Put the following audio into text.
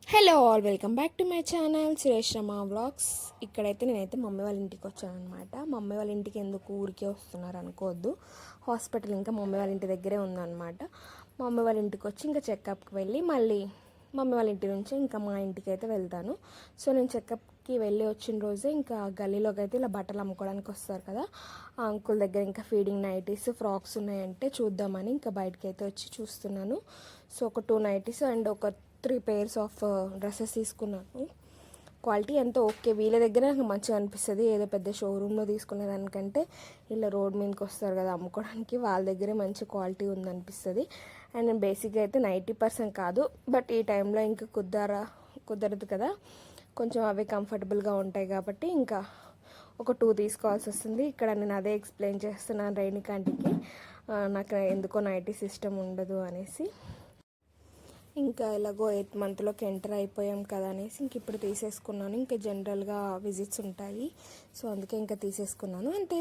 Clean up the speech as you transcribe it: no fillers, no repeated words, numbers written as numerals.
Hello all, welcome back to my channel Suresh Rama vlogs. ఇక్కడైతే నేనైతే mummy వాళ్ళ ఇంటికి వచ్చాను అనమాట. మమ్మీ వాళ్ళ ఇంటికి ఎందుకు ఊరికే వస్తున్నారు అనుకోవద్దు, హాస్పిటల్ ఇంకా మమ్మీ వాళ్ళ ఇంటి దగ్గరే ఉందన్నమాట. మమ్మీ వాళ్ళ ఇంటికి వచ్చి ఇంకా చెకప్కి వెళ్ళి మళ్ళీ మమ్మీ వాళ్ళ ఇంటి నుంచి ఇంకా మా ఇంటికి అయితే వెళ్తాను. సో నేను చెకప్కి వెళ్ళి వచ్చిన రోజే ఇంకా గల్లీలోకి అయితే ఇలా బట్టలు అమ్ముకోవడానికి వస్తారు కదా, ఆ అంకుల్ దగ్గర ఇంకా ఫీడింగ్ నైటీస్ ఫ్రాక్స్ ఉన్నాయంటే చూద్దామని ఇంకా బయటకి అయితే వచ్చి చూస్తున్నాను. సో ఒక 2 నైటీస్ అండ్ ఒక 3 పేర్స్ ఆఫ్ డ్రెస్సెస్ తీసుకున్నాను. క్వాలిటీ ఎంతో ఓకే, వీళ్ళ దగ్గర నాకు మంచిగా అనిపిస్తుంది. ఏదో పెద్ద షోరూంలో తీసుకునే దానికంటే ఇలా రోడ్ మీదకి వస్తారు కదా అమ్ముకోవడానికి, వాళ్ళ దగ్గరే మంచి క్వాలిటీ ఉందనిపిస్తుంది. అండ్ నేను బేసిక్గా అయితే 90% కాదు, బట్ ఈ టైంలో ఇంకా కుదరదు కదా, కొంచెం అవి కంఫర్టబుల్గా ఉంటాయి కాబట్టి ఇంకా ఒక 2 తీసుకోవాల్సి వస్తుంది. ఇక్కడ నేను అదే ఎక్స్ప్లెయిన్ చేస్తున్నాను రేణికాంటికి, నాకు ఎందుకో నైటీ సిస్టమ్ ఉండదు అనేసి. ఇంకా ఎలాగో 8th మంత్లోకి ఎంటర్ అయిపోయాం కదా అనేసి ఇంక ఇప్పుడు తీసేసుకున్నాను. ఇంకా జనరల్గా విజిట్స్ ఉంటాయి, సో అందుకే ఇంకా తీసేసుకున్నాను అంతే.